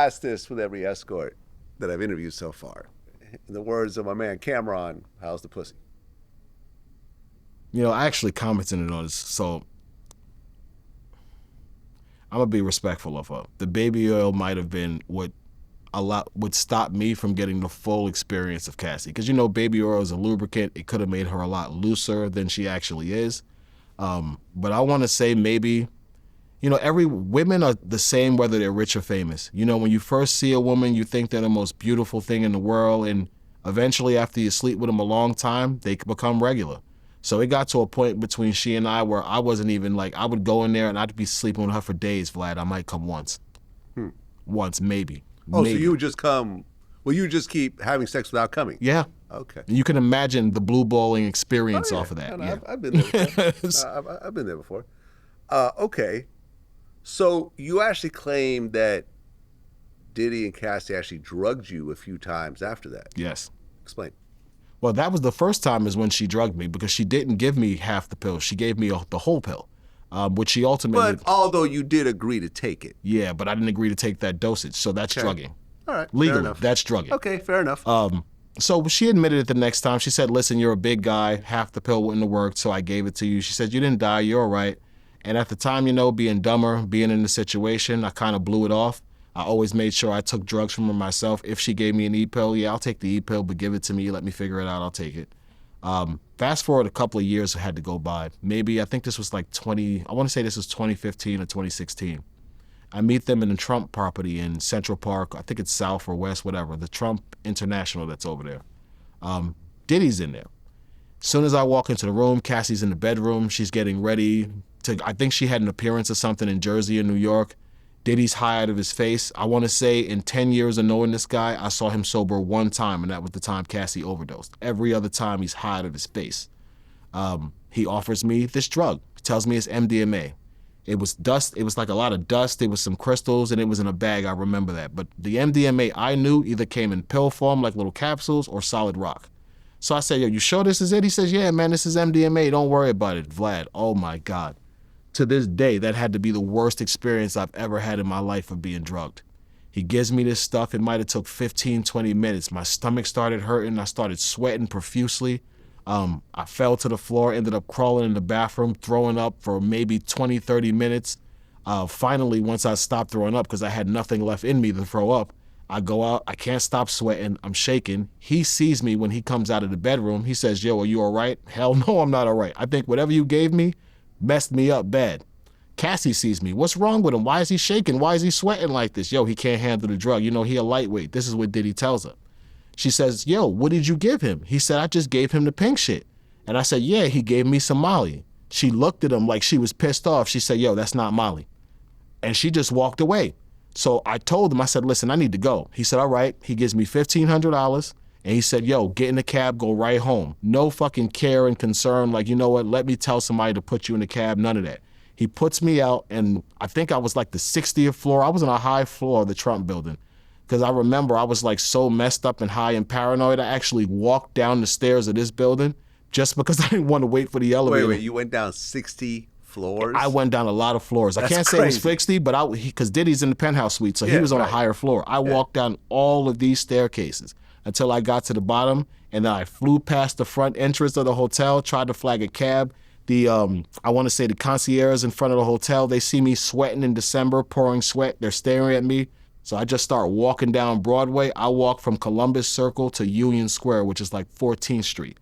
ask this with every escort that I've interviewed so far. In the words of my man Cameron, how's the pussy? You know, I actually commented on this, so I'm gonna be respectful of her. The baby oil might have been what would stop me from getting the full experience of Cassie, because you know, baby oil is a lubricant. It could have made her a lot looser than she actually is. But I want to say maybe, you know, women are the same whether they're rich or famous. You know, when you first see a woman, you think they're the most beautiful thing in the world, and eventually, after you sleep with them a long time, they become regular. So it got to a point between she and I where I wasn't even like, I would go in there and I'd be sleeping with her for days, Vlad. I might come once. Once, maybe. Oh, maybe. So you would just come, well, you just keep having sex without coming? Yeah. Okay. You can imagine the blue balling experience off of that. No, yeah. I've been there before. I've been there before. Okay. So you actually claim that Diddy and Cassie actually drugged you a few times after that? Yes. Explain. Well, that was the first time is when she drugged me, because she didn't give me half the pill. She gave me the whole pill, which she ultimately... But although you did agree to take it. Yeah, but I didn't agree to take that dosage, so that's drugging. All right, legally, that's drugging. Okay, fair enough. So she admitted it the next time. She said, listen, you're a big guy. Half the pill wouldn't have worked, so I gave it to you. She said, you didn't die. You're all right. And at the time, you know, being dumber, being in the situation, I kind of blew it off. I always made sure I took drugs from her myself. If she gave me an E-pill, yeah, I'll take the E-pill, but give it to me. Let me figure it out. I'll take it. Fast forward a couple of years had to go by. Maybe, I think this was like I want to say this was 2015 or 2016. I meet them in the Trump property in Central Park. I think it's South or West, whatever. The Trump International that's over there. Diddy's in there. As soon as I walk into the room, Cassie's in the bedroom. She's getting ready to, I think she had an appearance or something in Jersey or New York. Diddy's high out of his face. I want to say in 10 years of knowing this guy, I saw him sober one time, and that was the time Cassie overdosed. Every other time, he's high out of his face. He offers me this drug. He tells me it's MDMA. It was dust. It was like a lot of dust. It was some crystals, and it was in a bag. I remember that. But the MDMA I knew either came in pill form, like little capsules, or solid rock. So I said, yo, you sure this is it? He says, yeah, man, this is MDMA. Don't worry about it, Vlad. Oh, my God. To this day, that had to be the worst experience I've ever had in my life of being drugged. He gives me this stuff. It might have took 15, 20 minutes. My stomach started hurting. I started sweating profusely. I fell to the floor, ended up crawling in the bathroom, throwing up for maybe 20, 30 minutes. Finally, once I stopped throwing up because I had nothing left in me to throw up, I go out. I can't stop sweating. I'm shaking. He sees me when he comes out of the bedroom. He says, yo, are you all right? Hell no, I'm not all right. I think whatever you gave me messed me up bad. Cassie sees me. What's wrong with him? Why is he shaking? Why is he sweating like this? Yo, he can't handle the drug. You know, he a lightweight. This is what Diddy tells her. She says, yo, what did you give him? He said, I just gave him the pink shit. And I said, yeah, he gave me some Molly. She looked at him like she was pissed off. She said, yo, that's not Molly. And she just walked away. So I told him, I said, listen, I need to go. He said, all right. He gives me $1,500. And he said, yo, get in the cab, go right home. No fucking care and concern. Like, you know what? Let me tell somebody to put you in the cab. None of that. He puts me out, and I think I was like the 60th floor. I was on a high floor of the Trump building, because I remember I was like so messed up and high and paranoid. I actually walked down the stairs of this building just because I didn't want to wait for the elevator. Wait, you went down 60 floors? I went down a lot of floors. That's I can't crazy. say it was 60, but because Diddy's in the penthouse suite, so he was on a higher floor. I walked down all of these staircases until I got to the bottom, and then I flew past the front entrance of the hotel, tried to flag a cab. I want to say the concierge in front of the hotel, they see me sweating in December, pouring sweat. They're staring at me. So I just start walking down Broadway. I walk from Columbus Circle to Union Square, which is like 14th Street.